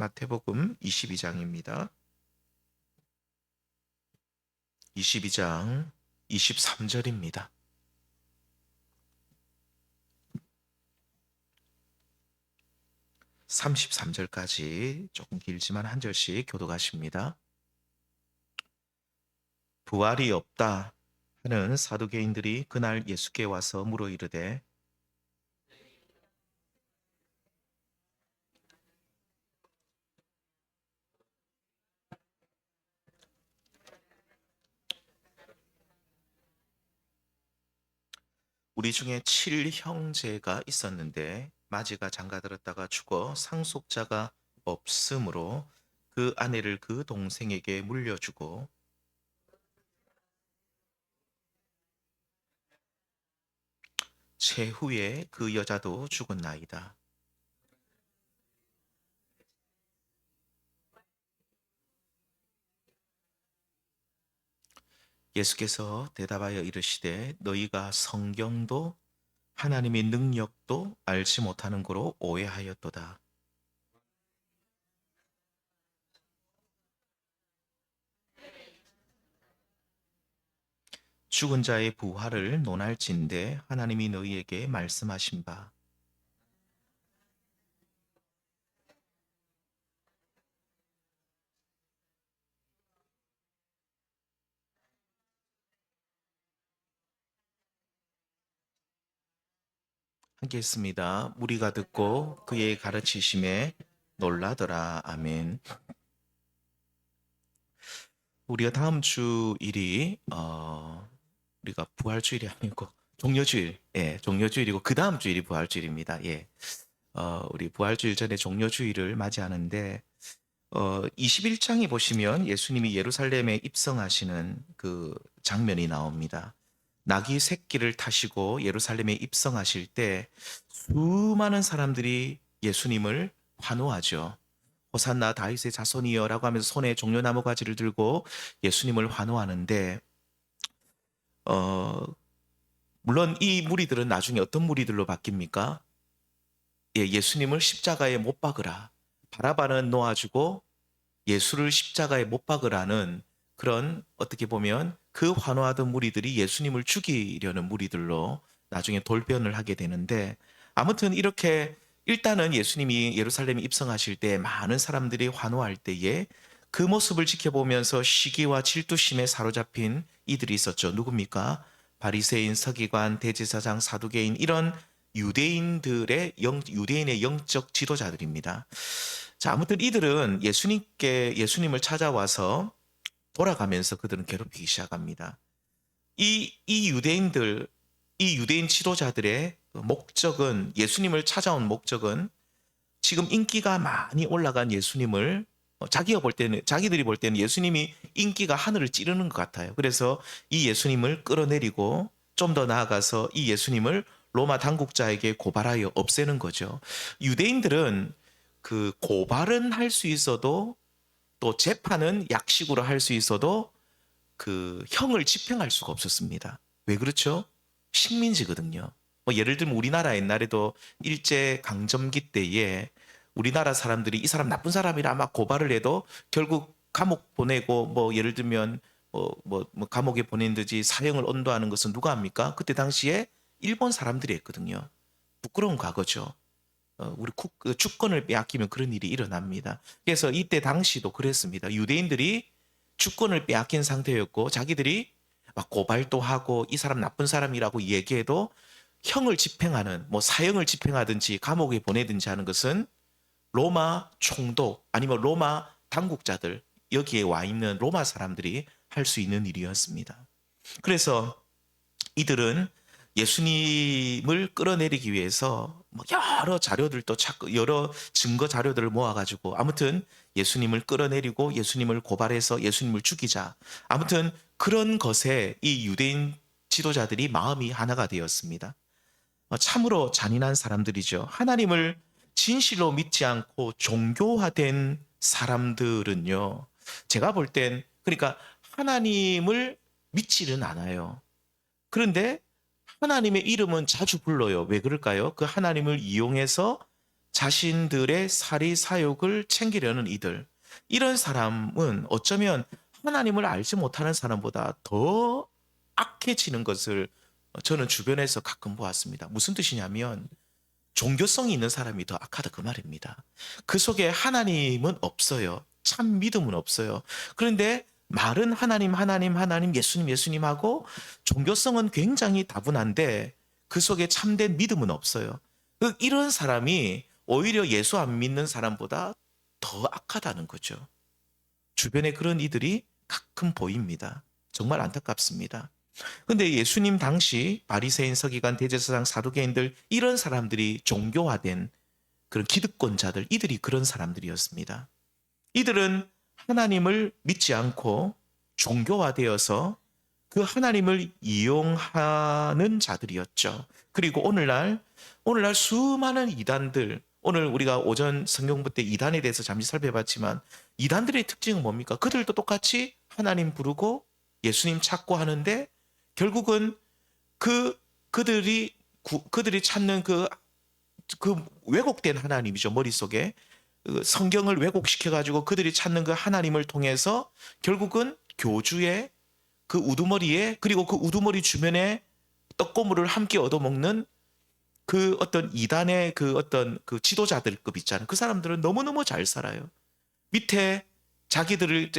마태복음 22장입니다. 22장 23절입니다. 33절까지 조금 길지만 한 절씩 교독하십니다. 부활이 없다 하는 사두개인들이 그날 예수께 와서 물어 이르되 우리 중에 7형제가 있었는데 마지가 장가들었다가 죽어 상속자가 없으므로 그 아내를 그 동생에게 물려주고 최후에 그 여자도 죽었나이다. 예수께서 대답하여 이르시되 너희가 성경도 하나님의 능력도 알지 못하는 거로 오해하였도다. 죽은 자의 부활을 논할진대 하나님이 너희에게 말씀하신 바 함께 했습니다. 무리가 듣고 그의 가르치심에 놀라더라. 아멘. 우리가 다음 주일이 우리가 부활주일이 아니고 종려주일, 종려주일이고 그 다음 주일이 부활주일입니다. 우리 부활주일 전에 종려주일을 맞이하는데 21장에 보시면 예수님이 예루살렘에 입성하시는 그 장면이 나옵니다. 나귀 새끼를 타시고 예루살렘에 입성하실 때 수많은 사람들이 예수님을 환호하죠. 호산나 다윗의 자손이여 라고 하면서 손에 종려나무 가지를 들고 예수님을 환호하는데 물론 이 무리들은 나중에 어떤 무리들로 바뀝니까? 예수님을 십자가에 못 박으라. 바라바는 놓아주고 예수를 십자가에 못 박으라는 그런 어떻게 보면 그 환호하던 무리들이 예수님을 죽이려는 무리들로 나중에 돌변을 하게 되는데 아무튼 이렇게 일단은 예수님이 예루살렘에 입성하실 때 많은 사람들이 환호할 때에 그 모습을 지켜보면서 시기와 질투심에 사로잡힌 이들이 있었죠. 누굽니까? 바리새인, 서기관, 대제사장, 사두개인 이런 유대인의 영적 지도자들입니다. 자, 아무튼 이들은 예수님을 찾아와서 돌아가면서 그들은 괴롭히기 시작합니다. 이 유대인 지도자들의 목적은, 예수님을 찾아온 목적은 지금 인기가 많이 올라간 예수님을 자기들이 볼 때는 예수님이 인기가 하늘을 찌르는 것 같아요. 그래서 이 예수님을 끌어내리고 좀 더 나아가서 이 예수님을 로마 당국자에게 고발하여 없애는 거죠. 유대인들은 그 고발은 할 수 있어도 또 재판은 약식으로 할 수 있어도 그 형을 집행할 수가 없었습니다. 왜 그렇죠? 식민지거든요. 뭐 예를 들면 우리나라 옛날에도 일제 강점기 때에 우리나라 사람들이 이 사람 나쁜 사람이라 막 고발을 해도 결국 감옥 보내고 뭐 예를 들면 감옥에 보낸 듯이 사형을 언도하는 것은 누가 합니까? 그때 당시에 일본 사람들이 했거든요. 부끄러운 과거죠. 우리 주권을 빼앗기면 그런 일이 일어납니다. 그래서 이때 당시도 그랬습니다. 유대인들이 주권을 빼앗긴 상태였고 자기들이 막 고발도 하고 이 사람 나쁜 사람이라고 얘기해도 형을 집행하는 뭐 사형을 집행하든지 감옥에 보내든지 하는 것은 로마 총독 아니면 로마 당국자들 여기에 와 있는 로마 사람들이 할 수 있는 일이었습니다. 그래서 이들은 예수님을 끌어내리기 위해서 여러 자료들도 찾고 여러 증거 자료들을 모아가지고 아무튼 예수님을 끌어내리고 예수님을 고발해서 예수님을 죽이자. 아무튼 그런 것에 이 유대인 지도자들이 마음이 하나가 되었습니다. 참으로 잔인한 사람들이죠. 하나님을 진실로 믿지 않고 종교화된 사람들은요. 제가 볼 땐 그러니까 하나님을 믿지는 않아요. 그런데 하나님의 이름은 자주 불러요. 왜 그럴까요? 그 하나님을 이용해서 자신들의 사리 사욕을 챙기려는 이들, 이런 사람은 어쩌면 하나님을 알지 못하는 사람보다 더 악해지는 것을 저는 주변에서 가끔 보았습니다. 무슨 뜻이냐면 종교성이 있는 사람이 더 악하다 그 말입니다. 그 속에 하나님은 없어요. 참 믿음은 없어요. 그런데 말은 하나님, 하나님, 하나님, 예수님, 예수님 하고 종교성은 굉장히 다분한데 그 속에 참된 믿음은 없어요. 이런 사람이 오히려 예수 안 믿는 사람보다 더 악하다는 거죠. 주변에 그런 이들이 가끔 보입니다. 정말 안타깝습니다. 근데 예수님 당시 바리새인, 서기관, 대제사장, 사두개인들 이런 사람들이 종교화된 그런 기득권자들, 이들이 그런 사람들이었습니다. 이들은 하나님을 믿지 않고 종교화되어서 그 하나님을 이용하는 자들이었죠. 그리고 오늘날 수많은 이단들, 오늘 우리가 오전 성경부 때 이단에 대해서 잠시 살펴봤지만 이단들의 특징은 뭡니까? 그들도 똑같이 하나님 부르고 예수님 찾고 하는데 결국은 그들이 찾는 그 왜곡된 하나님이죠. 머릿속에 성경을 왜곡시켜가지고 그들이 찾는 그 하나님을 통해서 결국은 교주의 그 우두머리에, 그리고 그 우두머리 주변에 떡고물을 함께 얻어먹는 그 어떤 이단의 그 어떤 그 지도자들급 있잖아요. 그 사람들은 너무너무 잘 살아요. 밑에 자기들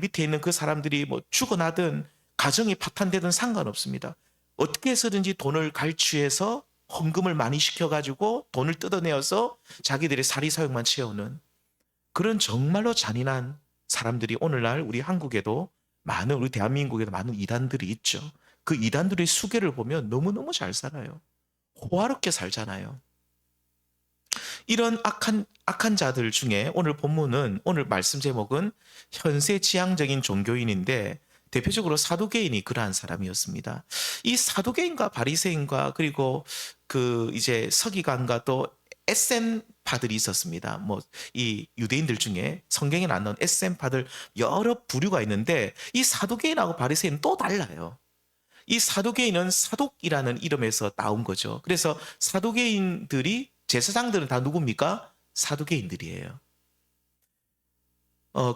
밑에 있는 그 사람들이 뭐 죽어나든 가정이 파탄되든 상관없습니다. 어떻게 해서든지 돈을 갈취해서 헌금을 많이 시켜가지고 돈을 뜯어내어서 자기들의 사리사욕만 채우는 그런 정말로 잔인한 사람들이 오늘날 우리 한국에도 많은, 우리 대한민국에도 많은 이단들이 있죠. 그 이단들의 수계를 보면 너무너무 잘 살아요. 호화롭게 살잖아요. 이런 악한 자들 중에 오늘 본문은, 오늘 말씀 제목은 현세 지향적인 종교인인데 대표적으로 사두개인이 그러한 사람이었습니다. 이 사두개인과 바리새인과 그리고 그 이제 서기관과 또 에센파들이 있었습니다. 뭐 이 유대인들 중에 성경에 안 나온 에센파들 여러 부류가 있는데 이 사두개인하고 바리새인은 또 달라요. 이 사두개인은 사독이라는 이름에서 나온 거죠. 그래서 사두개인들이, 제사장들은 다 누굽니까? 사두개인들이에요.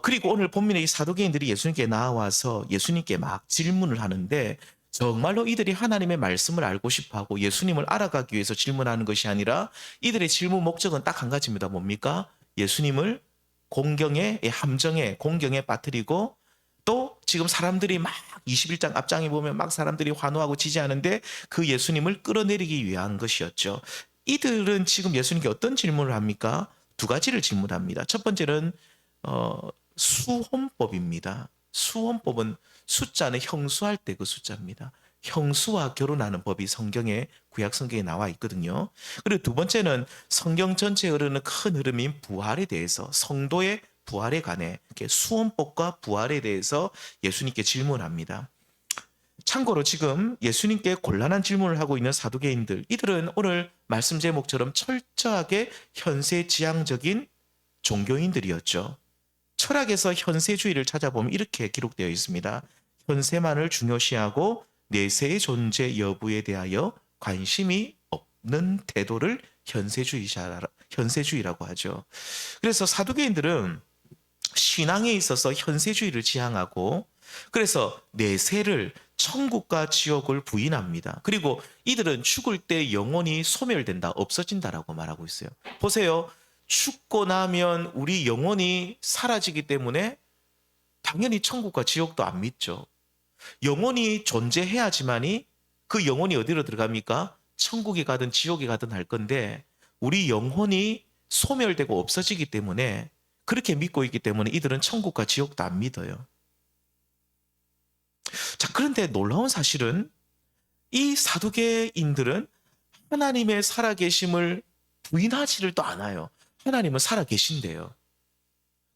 그리고 오늘 본문에 이 사두개인들이 예수님께 나와서 예수님께 막 질문을 하는데 정말로 이들이 하나님의 말씀을 알고 싶어하고 예수님을 알아가기 위해서 질문하는 것이 아니라 이들의 질문 목적은 딱 한 가지입니다. 뭡니까? 예수님을 공경의 함정에, 공경에 빠뜨리고 또 지금 사람들이 막 21장 앞장에 보면 막 사람들이 환호하고 지지하는데 그 예수님을 끌어내리기 위한 것이었죠. 이들은 지금 예수님께 어떤 질문을 합니까? 두 가지를 질문합니다. 첫 번째는 수혼법입니다. 수혼법은 숫자는 형수할 때 그 숫자입니다. 형수와 결혼하는 법이 성경에, 구약 성경에 나와 있거든요. 그리고 두 번째는 성경 전체에 흐르는 큰 흐름인 부활에 대해서, 성도의 부활에 관해 수혼법과 부활에 대해서 예수님께 질문합니다. 참고로 지금 예수님께 곤란한 질문을 하고 있는 사두개인들, 이들은 오늘 말씀 제목처럼 철저하게 현세지향적인 종교인들이었죠. 철학에서 현세주의를 찾아보면 이렇게 기록되어 있습니다. 현세만을 중요시하고 내세의 존재 여부에 대하여 관심이 없는 태도를 현세주의라고 하죠. 그래서 사두개인들은 신앙에 있어서 현세주의를 지향하고, 그래서 내세를, 천국과 지옥을 부인합니다. 그리고 이들은 죽을 때 영혼이 소멸된다, 없어진다라고 말하고 있어요. 보세요. 죽고 나면 우리 영혼이 사라지기 때문에 당연히 천국과 지옥도 안 믿죠. 영혼이 존재해야지만이 그 영혼이 어디로 들어갑니까? 천국에 가든 지옥에 가든 할 건데 우리 영혼이 소멸되고 없어지기 때문에, 그렇게 믿고 있기 때문에 이들은 천국과 지옥도 안 믿어요. 자, 그런데 놀라운 사실은 이 사두개인들은 하나님의 살아계심을 부인하지를 또 않아요. 하나님은 살아계신대요.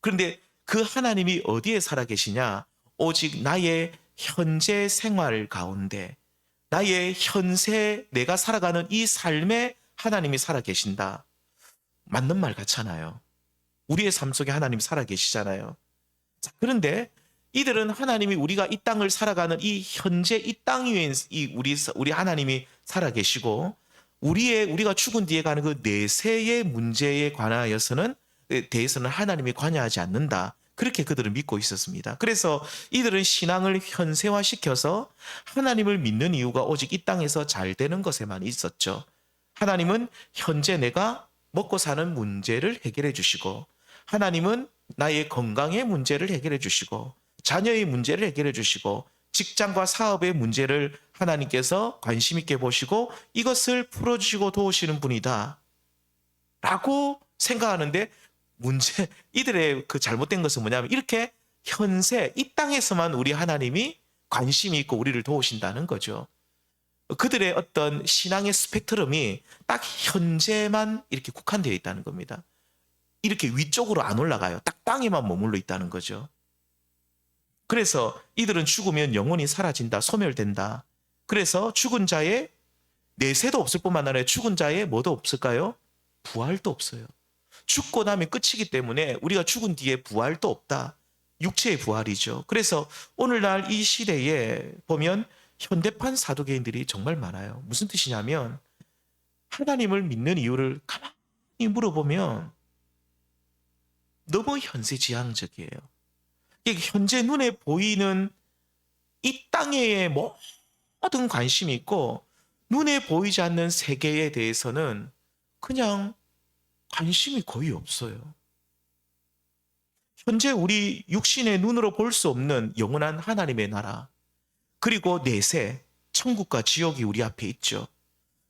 그런데 그 하나님이 어디에 살아계시냐? 오직 나의 현재 생활 가운데, 나의 현세, 내가 살아가는 이 삶에 하나님이 살아계신다. 맞는 말 같잖아요. 우리의 삶 속에 하나님이 살아계시잖아요. 자, 그런데 이들은 하나님이, 우리가 이 땅을 살아가는 이 현재 이 땅 위에 우리 하나님이 살아계시고 우리가 죽은 뒤에 가는 그 내세의 문제에 관하여서는 대해서는 하나님이 관여하지 않는다. 그렇게 그들은 믿고 있었습니다. 그래서 이들은 신앙을 현세화시켜서 하나님을 믿는 이유가 오직 이 땅에서 잘 되는 것에만 있었죠. 하나님은 현재 내가 먹고 사는 문제를 해결해 주시고, 하나님은 나의 건강의 문제를 해결해 주시고, 자녀의 문제를 해결해 주시고, 직장과 사업의 문제를 하나님께서 관심 있게 보시고 이것을 풀어주시고 도우시는 분이다 라고 생각하는데, 이들의 그 잘못된 것은 뭐냐면 이렇게 현세 이 땅에서만 우리 하나님이 관심이 있고 우리를 도우신다는 거죠. 그들의 어떤 신앙의 스펙트럼이 딱 현재만 이렇게 국한되어 있다는 겁니다. 이렇게 위쪽으로 안 올라가요. 딱 땅에만 머물러 있다는 거죠. 그래서 이들은 죽으면 영혼이 사라진다, 소멸된다. 그래서 죽은 자의 내세도 없을 뿐만 아니라 죽은 자의 뭐도 없을까요? 부활도 없어요. 죽고 나면 끝이기 때문에 우리가 죽은 뒤에 부활도 없다. 육체의 부활이죠. 그래서 오늘날 이 시대에 보면 현대판 사도개인들이 정말 많아요. 무슨 뜻이냐면 하나님을 믿는 이유를 가만히 물어보면 너무 현세지향적이에요. 현재 눈에 보이는 이 땅에 모든 관심이 있고 눈에 보이지 않는 세계에 대해서는 그냥 관심이 거의 없어요. 현재 우리 육신의 눈으로 볼 수 없는 영원한 하나님의 나라, 그리고 내세, 천국과 지옥이 우리 앞에 있죠.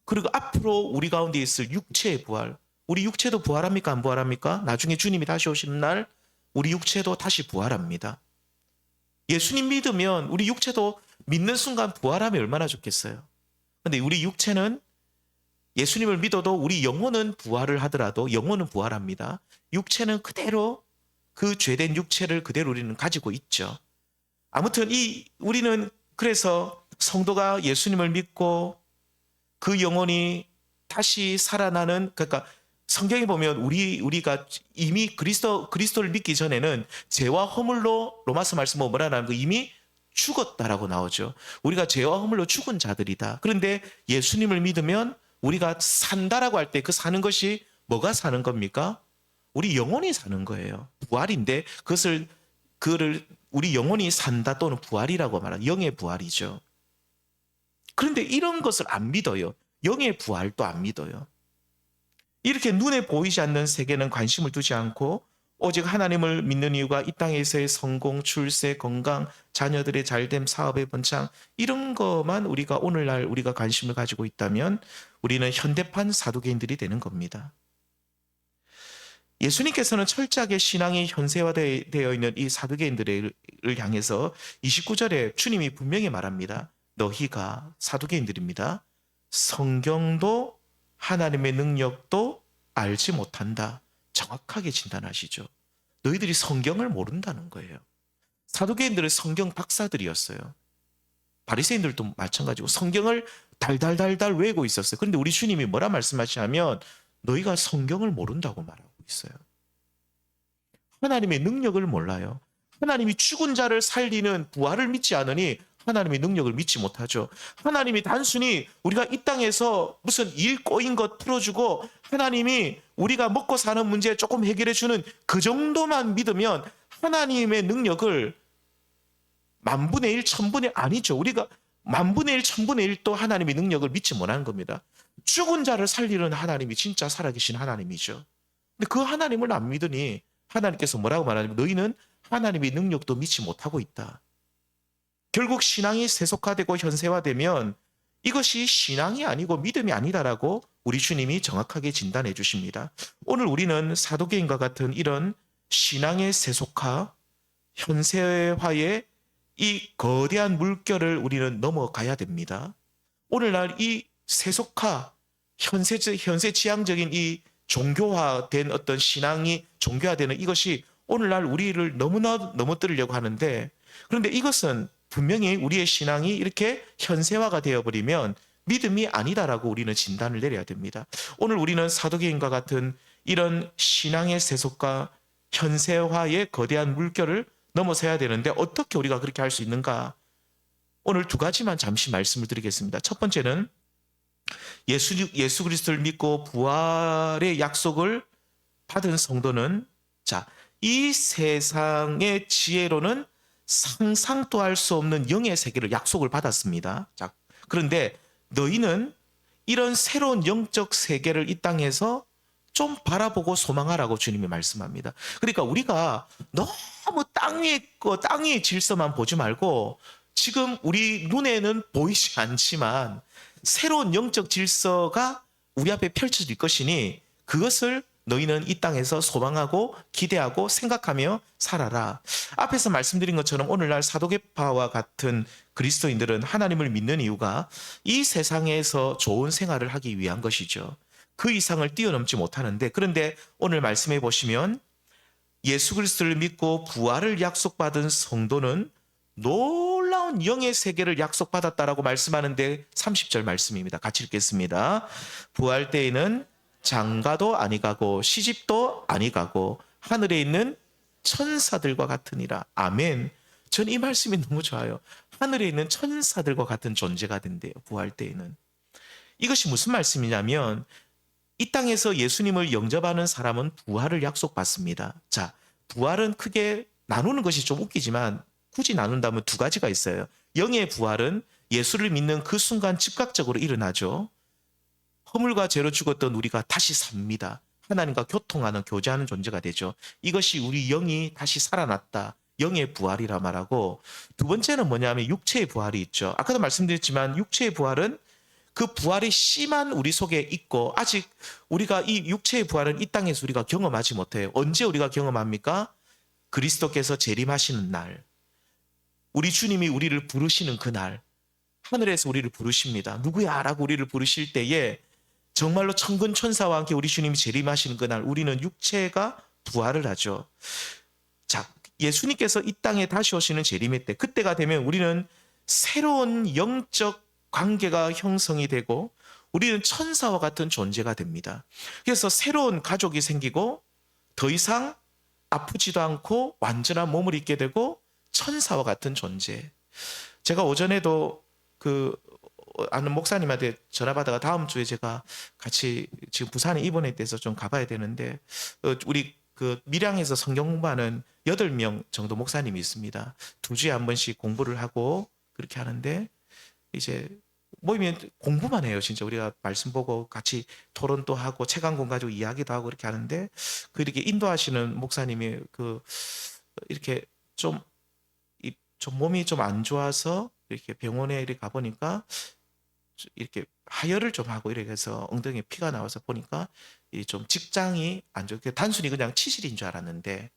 그리고 앞으로 우리 가운데 있을 육체의 부활, 우리 육체도 부활합니까? 안 부활합니까? 나중에 주님이 다시 오시는 날 우리 육체도 다시 부활합니다. 예수님 믿으면 우리 육체도 믿는 순간 부활하면 얼마나 좋겠어요. 근데 우리 육체는 예수님을 믿어도 우리 영혼은 부활을 하더라도 영혼은 부활합니다. 육체는 그대로 그 죄된 육체를 그대로 우리는 가지고 있죠. 아무튼 우리는 그래서 성도가 예수님을 믿고 그 영혼이 다시 살아나는, 그러니까 성경에 보면 우리가 이미 그리스도를 믿기 전에는 죄와 허물로, 로마서 말씀 보면 뭐라 하면 이미 죽었다라고 나오죠. 우리가 죄와 허물로 죽은 자들이다. 그런데 예수님을 믿으면 우리가 산다라고 할 때 그 사는 것이 뭐가 사는 겁니까? 우리 영혼이 사는 거예요. 부활인데 그거를 우리 영혼이 산다 또는 부활이라고 말하는 영의 부활이죠. 그런데 이런 것을 안 믿어요. 영의 부활도 안 믿어요. 이렇게 눈에 보이지 않는 세계는 관심을 두지 않고 오직 하나님을 믿는 이유가 이 땅에서의 성공, 출세, 건강, 자녀들의 잘됨, 사업의 번창, 이런 것만 오늘날 우리가 관심을 가지고 있다면 우리는 현대판 사도개인들이 되는 겁니다. 예수님께서는 철저하게 신앙이 현세화되어 있는 이 사도개인들을 향해서 29절에 주님이 분명히 말합니다. 너희가 사도개인들입니다. 성경도 하나님의 능력도 알지 못한다. 정확하게 진단하시죠. 너희들이 성경을 모른다는 거예요. 사도개인들은 성경 박사들이었어요. 바리새인들도 마찬가지고 성경을 달달달달 외우고 있었어요. 그런데 우리 주님이 뭐라 말씀하시냐면 너희가 성경을 모른다고 말하고 있어요. 하나님의 능력을 몰라요. 하나님이 죽은 자를 살리는 부활을 믿지 않으니 하나님의 능력을 믿지 못하죠. 하나님이 단순히 우리가 이 땅에서 무슨 일 꼬인 것 풀어주고 하나님이 우리가 먹고 사는 문제 조금 해결해주는 그 정도만 믿으면 하나님의 능력을 만분의 일, 천분의 아니죠. 우리가 만분의 일, 천분의 일도 하나님의 능력을 믿지 못하는 겁니다. 죽은 자를 살리는 하나님이 진짜 살아계신 하나님이죠. 근데 그 하나님을 안 믿으니 하나님께서 뭐라고 말하냐면 너희는 하나님의 능력도 믿지 못하고 있다. 결국 신앙이 세속화되고 현세화되면 이것이 신앙이 아니고 믿음이 아니다라고 우리 주님이 정확하게 진단해 주십니다. 오늘 우리는 사도개인과 같은 이런 신앙의 세속화, 현세화의 이 거대한 물결을 우리는 넘어가야 됩니다. 오늘날 이 세속화, 현세지향적인 이 종교화된 어떤 신앙이 종교화되는 이것이 오늘날 우리를 너무나 넘어뜨리려고 하는데, 그런데 이것은 분명히 우리의 신앙이 이렇게 현세화가 되어버리면 믿음이 아니다라고 우리는 진단을 내려야 됩니다. 오늘 우리는 사도개인과 같은 이런 신앙의 세속과 현세화의 거대한 물결을 넘어서야 되는데 어떻게 우리가 그렇게 할 수 있는가? 오늘 두 가지만 잠시 말씀을 드리겠습니다. 첫 번째는 예수 그리스도를 믿고 부활의 약속을 받은 성도는 자, 이 세상의 지혜로는 상상도 할 수 없는 영의 세계를 약속을 받았습니다. 자, 그런데 너희는 이런 새로운 영적 세계를 이 땅에서 좀 바라보고 소망하라고 주님이 말씀합니다. 그러니까 우리가 너무 땅 위의 질서만 보지 말고 지금 우리 눈에는 보이지 않지만 새로운 영적 질서가 우리 앞에 펼쳐질 것이니 그것을 너희는 이 땅에서 소망하고 기대하고 생각하며 살아라. 앞에서 말씀드린 것처럼 오늘날 사도계파와 같은 그리스도인들은 하나님을 믿는 이유가 이 세상에서 좋은 생활을 하기 위한 것이죠. 그 이상을 뛰어넘지 못하는데, 그런데 오늘 말씀해 보시면 예수 그리스도를 믿고 부활을 약속받은 성도는 놀라운 영의 세계를 약속받았다라고 말씀하는데 30절 말씀입니다. 같이 읽겠습니다. 부활 때에는 장가도 아니 가고 시집도 아니 가고 하늘에 있는 천사들과 같으니라. 아멘. 전 이 말씀이 너무 좋아요. 하늘에 있는 천사들과 같은 존재가 된대요. 부활 때에는. 이것이 무슨 말씀이냐면 이 땅에서 예수님을 영접하는 사람은 부활을 약속받습니다. 자, 부활은 크게 나누는 것이 좀 웃기지만 굳이 나눈다면 두 가지가 있어요. 영의 부활은 예수를 믿는 그 순간 즉각적으로 일어나죠. 허물과 죄로 죽었던 우리가 다시 삽니다. 하나님과 교통하는, 교제하는 존재가 되죠. 이것이 우리 영이 다시 살아났다. 영의 부활이라 말하고, 두 번째는 뭐냐면 육체의 부활이 있죠. 아까도 말씀드렸지만 육체의 부활은 그 부활이 심한 우리 속에 있고 아직 우리가 이 육체의 부활은 이 땅에서 우리가 경험하지 못해요. 언제 우리가 경험합니까? 그리스도께서 재림하시는 날, 우리 주님이 우리를 부르시는 그날, 하늘에서 우리를 부르십니다. 누구야? 라고 우리를 부르실 때에 정말로 천군 천사와 함께 우리 주님이 재림하시는 그날 우리는 육체가 부활을 하죠. 자, 예수님께서 이 땅에 다시 오시는 재림의 때, 그때가 되면 우리는 새로운 영적 관계가 형성이 되고 우리는 천사와 같은 존재가 됩니다. 그래서 새로운 가족이 생기고 더 이상 아프지도 않고 완전한 몸을 입게 되고 천사와 같은 존재. 제가 오전에도 그 아는 목사님한테 전화 받다가 다음 주에 제가 같이 지금 부산에 입원에 대해서 좀 가봐야 되는데 우리 그 밀양에서 성경 공부하는 8명 정도 목사님이 있습니다. 2주에 한 번씩 공부를 하고 그렇게 하는데 이제 모이면 공부만 해요. 진짜 우리가 말씀 보고 같이 토론도 하고 책 한 권 가지고 이야기도 하고 이렇게 하는데 그 이렇게 인도하시는 목사님이 그 이렇게 좀 몸이 좀 안 좋아서 이렇게 병원에 이렇게 가보니까 이렇게 하혈을 좀 하고 이렇게 해서 엉덩이에 피가 나와서 보니까 좀 직장이 안 좋게 단순히 그냥 치질인 줄 알았는데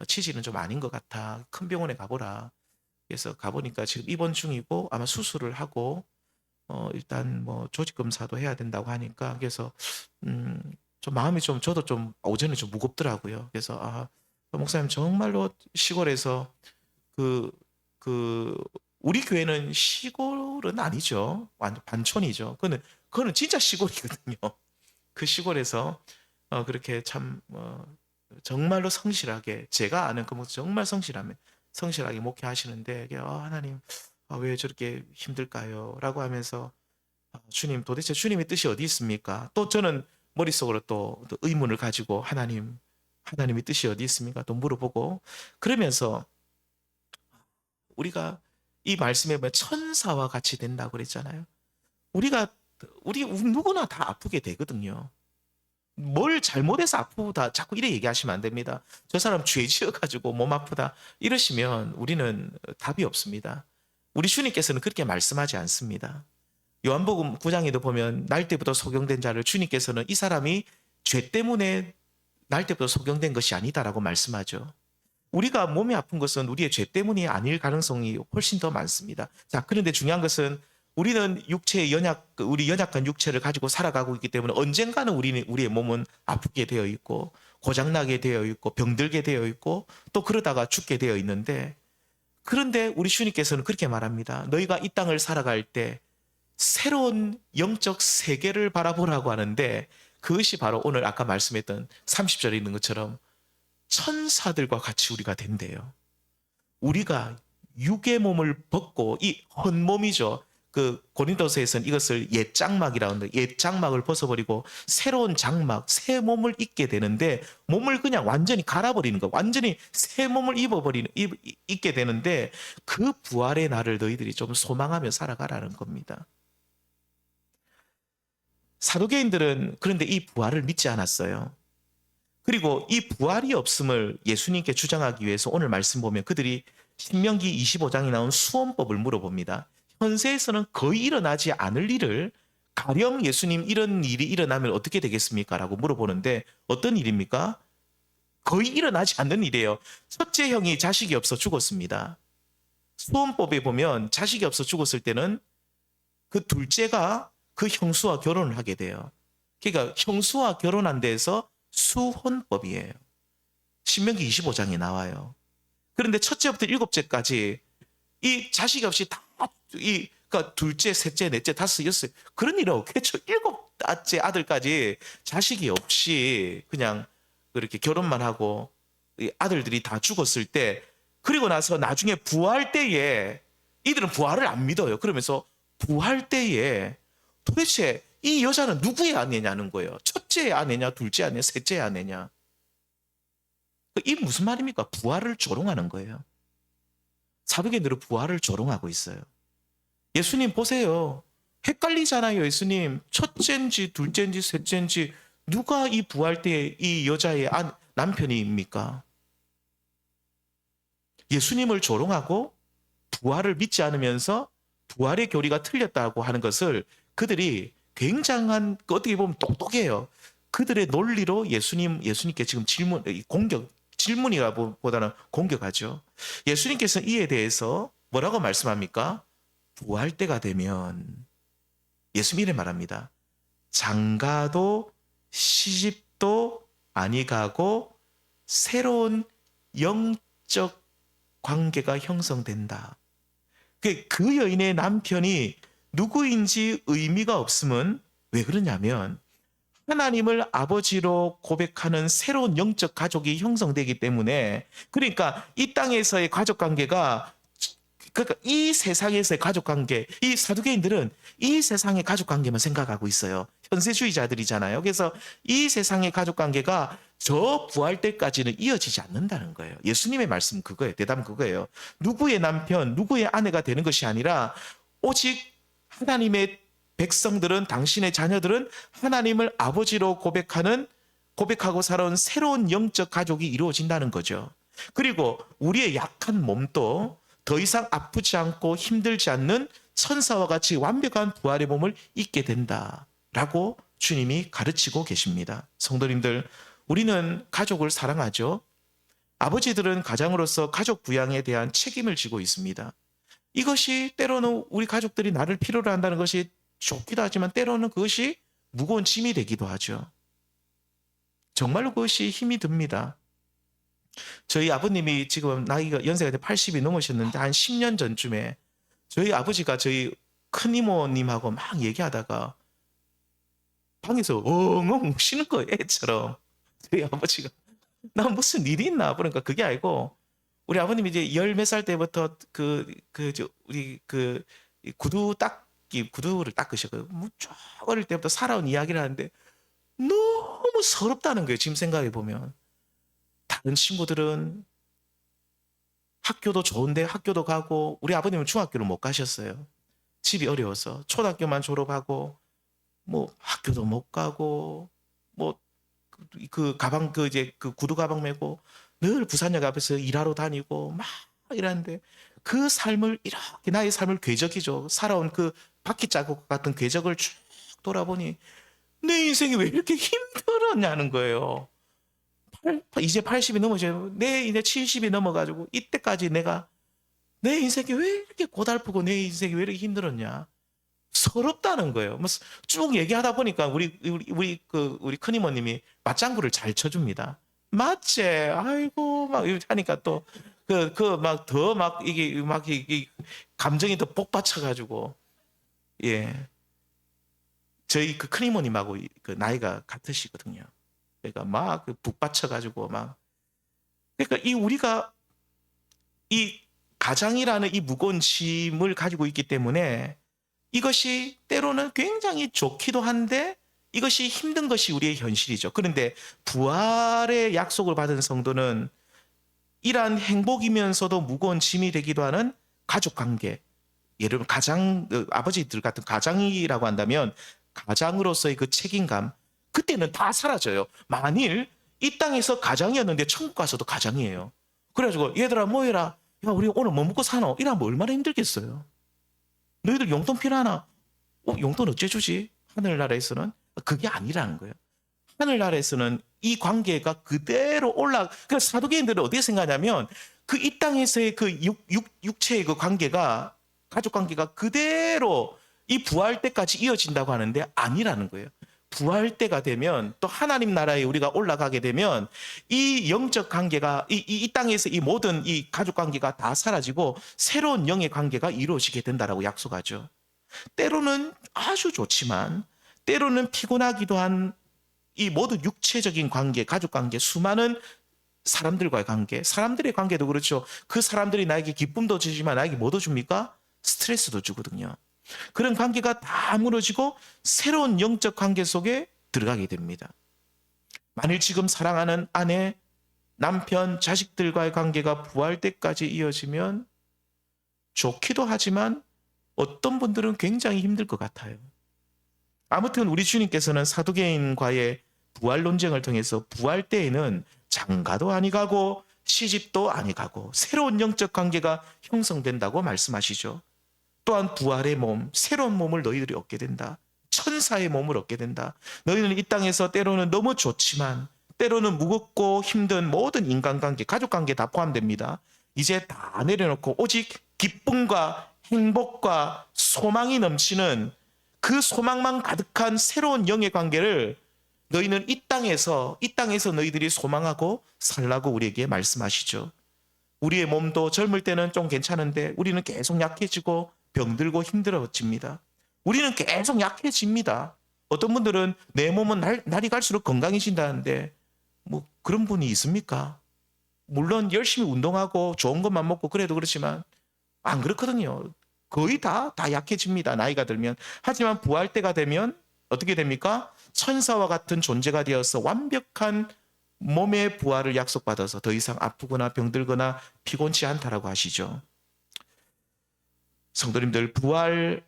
치질은 좀 아닌 것 같아. 큰 병원에 가보라. 그래서 가보니까 지금 입원 중이고 아마 수술을 하고 일단 뭐 조직 검사도 해야 된다고 하니까 그래서 좀 마음이 좀 저도 좀 오전에 좀 무겁더라고요. 그래서 목사님 정말로 시골에서 그 우리 교회는 시골은 아니죠. 완전 반촌이죠. 그거는 진짜 시골이거든요. 그 시골에서 그렇게 참 정말로 성실하게 제가 아는 그 목사 정말 성실하게 목회하시는데 하나님 왜 저렇게 힘들까요? 라고 하면서 주님 도대체 주님의 뜻이 어디 있습니까? 또 저는 머릿속으로 또 의문을 가지고 하나님의 뜻이 어디 있습니까? 또 물어보고 그러면서 우리가 이 말씀에 보면 천사와 같이 된다고 그랬잖아요. 우리 누구나 다 아프게 되거든요. 뭘 잘못해서 아프다 자꾸 이래 얘기하시면 안 됩니다. 저 사람 죄 지어가지고 몸 아프다 이러시면 우리는 답이 없습니다. 우리 주님께서는 그렇게 말씀하지 않습니다. 요한복음 9장에도 보면 날 때부터 소경된 자를 주님께서는 이 사람이 죄 때문에 날 때부터 소경된 것이 아니다라고 말씀하죠. 우리가 몸이 아픈 것은 우리의 죄 때문이 아닐 가능성이 훨씬 더 많습니다. 자, 그런데 중요한 것은 우리는 우리 연약한 육체를 가지고 살아가고 있기 때문에 언젠가는 우리의 몸은 아프게 되어 있고 고장나게 되어 있고 병들게 되어 있고 또 그러다가 죽게 되어 있는데 그런데 우리 주님께서는 그렇게 말합니다. 너희가 이 땅을 살아갈 때 새로운 영적 세계를 바라보라고 하는데 그것이 바로 오늘 아까 말씀했던 30절에 있는 것처럼 천사들과 같이 우리가 된대요. 우리가 육의 몸을 벗고 이 헛몸이죠. 그 고린도서에서는 이것을 옛 장막이라고 하는데 옛 장막을 벗어버리고 새로운 장막, 새 몸을 입게 되는데 몸을 그냥 완전히 갈아버리는 거, 완전히 새 몸을 입게 되는데 그 부활의 날을 너희들이 좀 소망하며 살아가라는 겁니다. 사두개인들은 그런데 이 부활을 믿지 않았어요. 그리고 이 부활이 없음을 예수님께 주장하기 위해서 오늘 말씀 보면 그들이 신명기 25장에 나온 수원법을 물어봅니다. 현세에서는 거의 일어나지 않을 일을 가령 예수님 이런 일이 일어나면 어떻게 되겠습니까? 라고 물어보는데 어떤 일입니까? 거의 일어나지 않는 일이에요. 첫째 형이 자식이 없어 죽었습니다. 수원법에 보면 자식이 없어 죽었을 때는 그 둘째가 그 형수와 결혼을 하게 돼요. 그러니까 형수와 결혼한 데에서 수혼법이에요. 신명기 25장에 나와요. 그런데 첫째부터 일곱째까지 이 자식이 없이 다 그러니까 둘째, 셋째, 넷째, 다섯, 여섯 그런 일은 없겠죠. 일곱째 아들까지 자식이 없이 그냥 그렇게 결혼만 하고 아들들이 다 죽었을 때 그리고 나서 나중에 부활 때에 이들은 부활을 안 믿어요. 그러면서 부활 때에 도대체 이 여자는 누구의 아내냐는 거예요. 첫째의 아내냐, 둘째 아내냐, 셋째의 아내냐. 이 무슨 말입니까? 부활을 조롱하는 거예요. 사두개인들은 부활을 조롱하고 있어요. 예수님 보세요. 헷갈리잖아요, 예수님. 첫째인지 둘째인지 셋째인지 누가 이 부활 때에 이 여자의 남편입니까? 예수님을 조롱하고 부활을 믿지 않으면서 부활의 교리가 틀렸다고 하는 것을 그들이 굉장한 어떻게 보면 똑똑해요. 그들의 논리로 예수님께 지금 질문이라보다는 공격하죠. 예수님께서는 이에 대해서 뭐라고 말씀합니까? 부활 때가 되면 예수님이 말합니다. 장가도 시집도 아니 가고 새로운 영적 관계가 형성된다. 그 여인의 남편이 누구인지 의미가 없음은 왜 그러냐면 하나님을 아버지로 고백하는 새로운 영적 가족이 형성되기 때문에 그러니까 이 땅에서의 가족 관계가 그러니까 이 세상에서의 가족 관계 이 사두개인들은 이 세상의 가족 관계만 생각하고 있어요. 현세주의자들이잖아요. 그래서 이 세상의 가족 관계가 저 부활 때까지는 이어지지 않는다는 거예요. 예수님의 말씀 그거예요. 대답은 그거예요. 누구의 남편, 누구의 아내가 되는 것이 아니라 오직 하나님의 백성들은 당신의 자녀들은 하나님을 아버지로 고백하고 살아온 새로운 영적 가족이 이루어진다는 거죠. 그리고 우리의 약한 몸도 더 이상 아프지 않고 힘들지 않는 천사와 같이 완벽한 부활의 몸을 입게 된다라고 주님이 가르치고 계십니다. 성도님들, 우리는 가족을 사랑하죠. 아버지들은 가장으로서 가족 부양에 대한 책임을 지고 있습니다. 이것이 때로는 우리 가족들이 나를 필요로 한다는 것이 좋기도 하지만 때로는 그것이 무거운 짐이 되기도 하죠. 정말로 그것이 힘이 듭니다. 저희 아버님이 지금 연세가 80이 넘으셨는데 한 10년 전쯤에 저희 아버지가 저희 큰 이모님하고 막 얘기하다가 방에서 엉엉 우시는 거예요, 애처럼. 저희 아버지가 나 무슨 일이 있나 그러니까 그게 아니고 우리 아버님이 이제 열 몇 살 때부터 우리 구두를 닦으셨거든요. 뭐 어릴 때부터 살아온 이야기를 하는데 너무 서럽다는 거예요. 지금 생각해 보면 다른 친구들은 학교도 좋은데 학교도 가고 우리 아버님은 중학교를 못 가셨어요. 집이 어려워서 초등학교만 졸업하고 뭐 학교도 못 가고 뭐 그 가방 그 구두 가방 메고 늘 부산역 앞에서 일하러 다니고 막 이러는데 그 삶을 이렇게 나의 삶을 궤적이죠. 살아온 그 바퀴 자국 같은 궤적을 쭉 돌아보니 내 인생이 왜 이렇게 힘들었냐는 거예요. 이제 80이 넘어져요. 내 이제 70이 넘어가지고 이때까지 내가 내 인생이 왜 이렇게 고달프고 내 인생이 왜 이렇게 힘들었냐. 서럽다는 거예요. 쭉 얘기하다 보니까 우리 큰 이모님이 맞장구를 잘 쳐줍니다. 맞지? 아이고 막 이렇게 하니까 또 이게 감정이 더 복받쳐가지고 예 저희 그 큰 이모님하고 그 나이가 같으시거든요. 그러니까 막 북받쳐가지고 막 그러니까 우리가 이 가장이라는 이 무거운 짐을 가지고 있기 때문에 이것이 때로는 굉장히 좋기도 한데 이것이 힘든 것이 우리의 현실이죠. 그런데 부활의 약속을 받은 성도는 이러한 행복이면서도 무거운 짐이 되기도 하는 가족 관계, 예를 들면 가장 아버지들 같은 가장이라고 한다면 가장으로서의 그 책임감, 그때는 다 사라져요. 만일 이 땅에서 가장이었는데 천국 가서도 가장이에요. 그래가지고 얘들아 뭐 해라, 야 우리 오늘 뭐 먹고 사노, 이러면 얼마나 힘들겠어요. 너희들 용돈 필요하나? 용돈 어째 주지? 하늘나라에서는 그게 아니라는 거예요. 하늘나라에서는 이 관계가 그대로 그래서 사도계인들은 어떻게 생각하냐면 그 이 땅에서의 그 육체의 그 관계가, 가족 관계가 그대로 이 부활 때까지 이어진다고 하는데 아니라는 거예요. 부활 때가 되면, 또 하나님 나라에 우리가 올라가게 되면 이 영적 관계가 이 땅에서 이 모든 이 가족 관계가 다 사라지고 새로운 영의 관계가 이루어지게 된다라고 약속하죠. 때로는 아주 좋지만 때로는 피곤하기도 한 이 모든 육체적인 관계, 가족 관계, 수많은 사람들과의 관계, 사람들의 관계도 그렇죠. 그 사람들이 나에게 기쁨도 주지만 나에게 뭐도 줍니까? 스트레스도 주거든요. 그런 관계가 다 무너지고 새로운 영적 관계 속에 들어가게 됩니다. 만일 지금 사랑하는 아내, 남편, 자식들과의 관계가 부활 때까지 이어지면 좋기도 하지만 어떤 분들은 굉장히 힘들 것 같아요. 아무튼 우리 주님께서는 사두개인과의 부활 논쟁을 통해서 부활 때에는 장가도 아니 가고 시집도 아니 가고 새로운 영적 관계가 형성된다고 말씀하시죠. 또한 부활의 몸, 새로운 몸을 너희들이 얻게 된다. 천사의 몸을 얻게 된다. 너희는 이 땅에서 때로는 너무 좋지만 때로는 무겁고 힘든 모든 인간관계, 가족관계 다 포함됩니다. 이제 다 내려놓고 오직 기쁨과 행복과 소망이 넘치는 그 소망만 가득한 새로운 영의 관계를 너희는 이 땅에서 너희들이 소망하고 살라고 우리에게 말씀하시죠. 우리의 몸도 젊을 때는 좀 괜찮은데 우리는 계속 약해지고 병들고 힘들어집니다. 우리는 계속 약해집니다. 어떤 분들은 내 몸은 날이 갈수록 건강해진다는데 뭐 그런 분이 있습니까? 물론 열심히 운동하고 좋은 것만 먹고 그래도 그렇지만 안 그렇거든요. 거의 다 약해집니다. 나이가 들면. 하지만 부활 때가 되면 어떻게 됩니까? 천사와 같은 존재가 되어서 완벽한 몸의 부활을 약속받아서 더 이상 아프거나 병들거나 피곤치 않다라고 하시죠. 성도님들, 부활을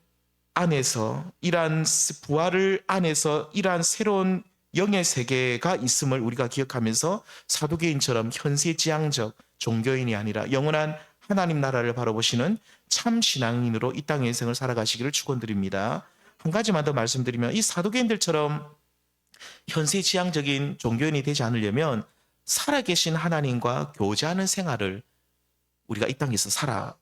안에서 이러한 새로운 영의 세계가 있음을 우리가 기억하면서 사두개인처럼 현세지향적 종교인이 아니라 영원한 하나님 나라를 바라보시는 참 신앙인으로 이 땅의 인생을 살아가시기를 축원드립니다. 한 가지만 더 말씀드리면 이 사두개인들처럼 현세지향적인 종교인이 되지 않으려면 살아계신 하나님과 교제하는 생활을 우리가 이 땅에서 살아야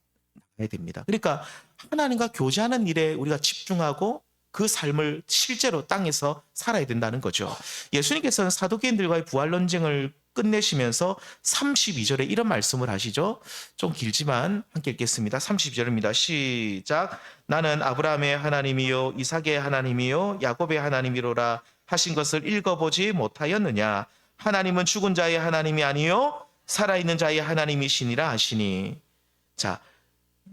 됩니다. 그러니까 하나님과 교제하는 일에 우리가 집중하고 그 삶을 실제로 땅에서 살아야 된다는 거죠. 예수님께서는 사두개인들과의 부활 논쟁을 끝내시면서 32절에 이런 말씀을 하시죠. 좀 길지만 함께 읽겠습니다. 32절입니다. 시작. 나는 아브라함의 하나님이요 이삭의 하나님이요 야곱의 하나님이로라 하신 것을 읽어보지 못하였느냐. 하나님은 죽은 자의 하나님이 아니요 살아있는 자의 하나님이시니라 하시니. 자,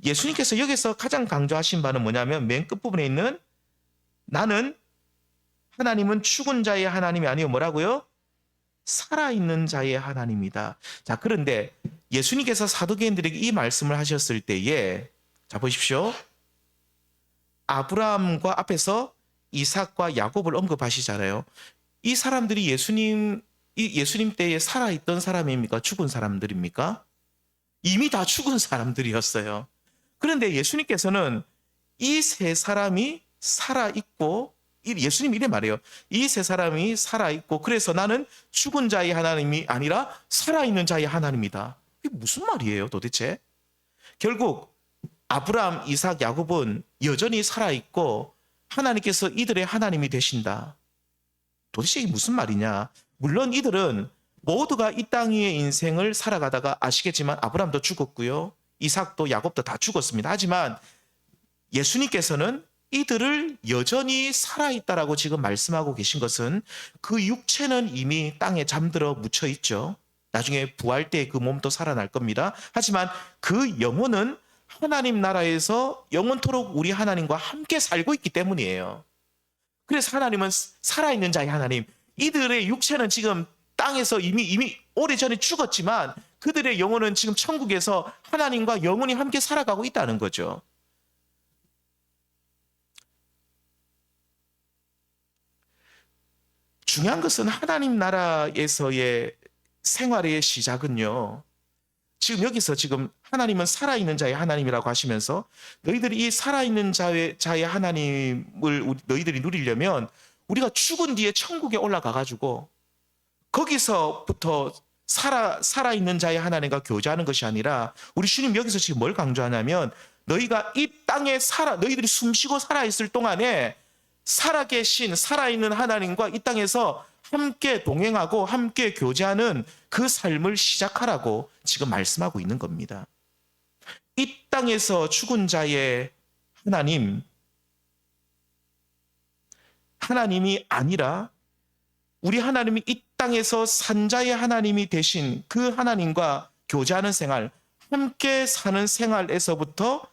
예수님께서 여기서 가장 강조하신 바는 뭐냐면 맨 끝부분에 있는 나는 하나님은 죽은 자의 하나님이 아니요 뭐라고요? 살아있는 자의 하나님이다. 자, 그런데 예수님께서 사두개인들에게 이 말씀을 하셨을 때에 자 보십시오. 아브라함과 앞에서 이삭과 야곱을 언급하시잖아요. 이 사람들이 예수님 때에 살아있던 사람입니까? 죽은 사람들입니까? 이미 다 죽은 사람들이었어요. 그런데 예수님께서는 이 세 사람이 살아있고, 예수님이 이래 말해요. 이 세 사람이 살아있고 그래서 나는 죽은 자의 하나님이 아니라 살아있는 자의 하나님이다. 이게 무슨 말이에요 도대체? 결국 아브라함, 이삭, 야곱은 여전히 살아있고 하나님께서 이들의 하나님이 되신다. 도대체 이게 무슨 말이냐? 물론 이들은 모두가 이 땅 위의 인생을 살아가다가 아시겠지만 아브라함도 죽었고요. 이삭도 야곱도 다 죽었습니다. 하지만 예수님께서는 이들을 여전히 살아있다라고 지금 말씀하고 계신 것은 그 육체는 이미 땅에 잠들어 묻혀 있죠. 나중에 부활 때 그 몸도 살아날 겁니다. 하지만 그 영혼은 하나님 나라에서 영원토록 우리 하나님과 함께 살고 있기 때문이에요. 그래서 하나님은 살아있는 자의 하나님, 이들의 육체는 지금 땅에서 이미 오래전에 죽었지만 그들의 영혼은 지금 천국에서 하나님과 영원히 함께 살아가고 있다는 거죠. 중요한 것은 하나님 나라에서의 생활의 시작은요, 지금 여기서 지금 하나님은 살아있는 자의 하나님이라고 하시면서 너희들이 이 살아있는 자의 하나님을 너희들이 누리려면 우리가 죽은 뒤에 천국에 올라가 가지고 거기서부터 살아있는 자의 하나님과 교제하는 것이 아니라, 우리 주님 여기서 지금 뭘 강조하냐면 너희가 이 땅에 너희들이 숨쉬고 살아있을 동안에 살아계신 살아있는 하나님과 이 땅에서 함께 동행하고 함께 교제하는 그 삶을 시작하라고 지금 말씀하고 있는 겁니다. 이 땅에서 죽은 자의 하나님이 아니라 우리 하나님이 이 땅에서 산 자의 하나님이 되신 그 하나님과 교제하는 생활, 함께 사는 생활에서부터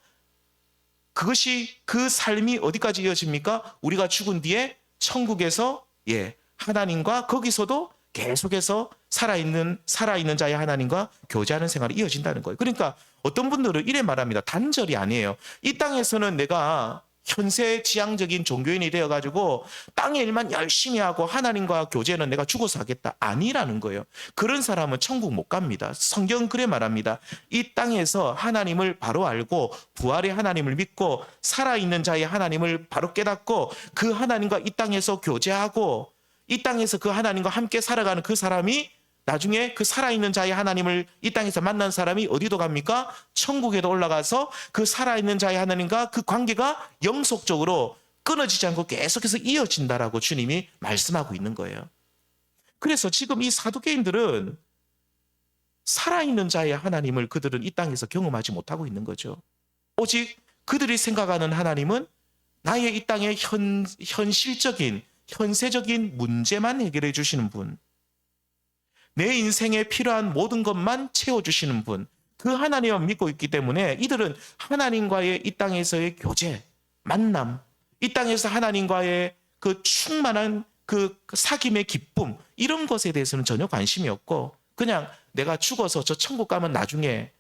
그것이, 그 삶이 어디까지 이어집니까? 우리가 죽은 뒤에 천국에서 하나님과 거기서도 계속해서 살아있는 자의 하나님과 교제하는 생활이 이어진다는 거예요. 그러니까 어떤 분들은 이래 말합니다. 단절이 아니에요. 이 땅에서는 내가 현세 지향적인 종교인이 되어가지고 땅의 일만 열심히 하고 하나님과 교제는 내가 죽어서 하겠다. 아니라는 거예요. 그런 사람은 천국 못 갑니다. 성경은 그래 말합니다. 이 땅에서 하나님을 바로 알고 부활의 하나님을 믿고 살아있는 자의 하나님을 바로 깨닫고 그 하나님과 이 땅에서 교제하고 이 땅에서 그 하나님과 함께 살아가는 그 사람이 나중에 그 살아있는 자의 하나님을 이 땅에서 만난 사람이 어디도 갑니까? 천국에도 올라가서 그 살아있는 자의 하나님과 그 관계가 영속적으로 끊어지지 않고 계속해서 이어진다라고 주님이 말씀하고 있는 거예요. 그래서 지금 이 사두개인들은 살아있는 자의 하나님을 그들은 이 땅에서 경험하지 못하고 있는 거죠. 오직 그들이 생각하는 하나님은 나의 이 땅의 현실적인 현세적인 문제만 해결해 주시는 분, 내 인생에 필요한 모든 것만 채워주시는 분, 그 하나님만 믿고 있기 때문에 이들은 하나님과의 이 땅에서의 교제, 만남, 이 땅에서 하나님과의 그 충만한 그 사귐의 기쁨, 이런 것에 대해서는 전혀 관심이 없고 그냥 내가 죽어서 저 천국 가면 나중에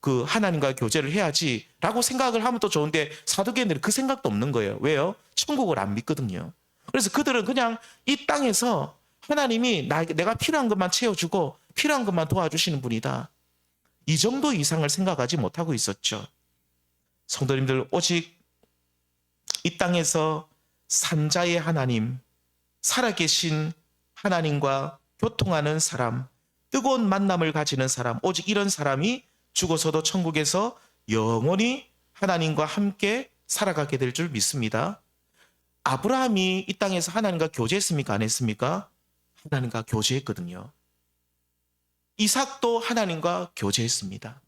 그 하나님과 교제를 해야지 라고 생각을 하면 또 좋은데, 사두개인들은 그 생각도 없는 거예요. 왜요? 천국을 안 믿거든요. 그래서 그들은 그냥 이 땅에서 하나님이 내가 필요한 것만 채워주고 필요한 것만 도와주시는 분이다, 이 정도 이상을 생각하지 못하고 있었죠. 성도님들, 오직 이 땅에서 산 자의 하나님, 살아계신 하나님과 교통하는 사람, 뜨거운 만남을 가지는 사람, 오직 이런 사람이 죽어서도 천국에서 영원히 하나님과 함께 살아가게 될 줄 믿습니다. 아브라함이 이 땅에서 하나님과 교제했습니까? 안 했습니까? 하나님과 교제했거든요. 이삭도 하나님과 교제했습니다.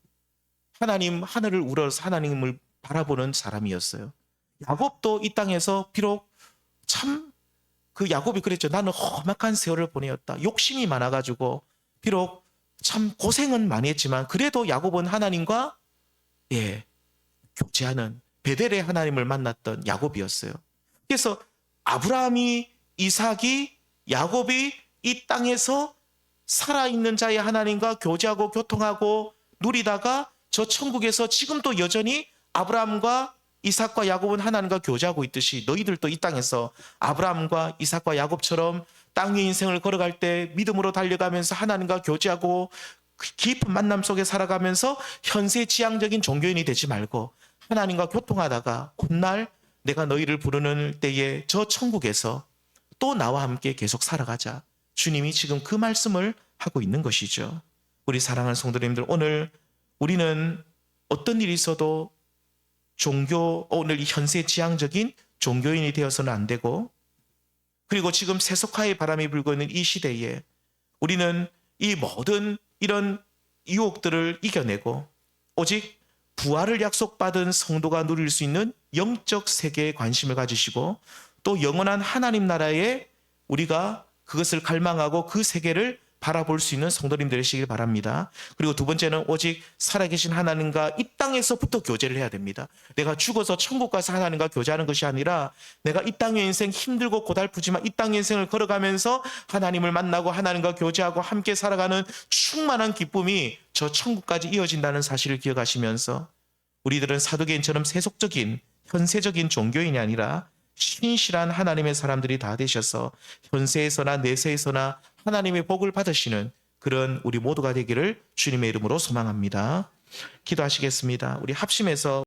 하나님, 하늘을 우러러서 하나님을 바라보는 사람이었어요. 야곱도 이 땅에서 비록 참 그 야곱이 그랬죠. 나는 험악한 세월을 보내었다. 욕심이 많아가지고 비록 참 고생은 많이 했지만 그래도 야곱은 하나님과 교제하는 베델의 하나님을 만났던 야곱이었어요. 그래서 아브라함이, 이삭이, 야곱이 이 땅에서 살아있는 자의 하나님과 교제하고 교통하고 누리다가 저 천국에서 지금도 여전히 아브라함과 이삭과 야곱은 하나님과 교제하고 있듯이 너희들도 이 땅에서 아브라함과 이삭과 야곱처럼 땅 위의 인생을 걸어갈 때 믿음으로 달려가면서 하나님과 교제하고 깊은 만남 속에 살아가면서 현세 지향적인 종교인이 되지 말고 하나님과 교통하다가 훗날 내가 너희를 부르는 때에 저 천국에서 또 나와 함께 계속 살아가자. 주님이 지금 그 말씀을 하고 있는 것이죠. 우리 사랑하는 성도님들, 오늘 우리는 어떤 일이 있어도 오늘 이 현세 지향적인 종교인이 되어서는 안 되고, 그리고 지금 세속화의 바람이 불고 있는 이 시대에 우리는 이 모든 이런 유혹들을 이겨내고 오직 부활을 약속받은 성도가 누릴 수 있는 영적 세계에 관심을 가지시고 또 영원한 하나님 나라에 우리가 그것을 갈망하고 그 세계를 바라볼 수 있는 성도님 되시길 바랍니다. 그리고 두 번째는 오직 살아계신 하나님과 이 땅에서부터 교제를 해야 됩니다. 내가 죽어서 천국 가서 하나님과 교제하는 것이 아니라 내가 이 땅의 인생 힘들고 고달프지만 이 땅의 인생을 걸어가면서 하나님을 만나고 하나님과 교제하고 함께 살아가는 충만한 기쁨이 저 천국까지 이어진다는 사실을 기억하시면서 우리들은 사도개인처럼 세속적인 현세적인 종교인이 아니라 신실한 하나님의 사람들이 다 되셔서 현세에서나 내세에서나 하나님의 복을 받으시는 그런 우리 모두가 되기를 주님의 이름으로 소망합니다. 기도하시겠습니다. 우리 합심해서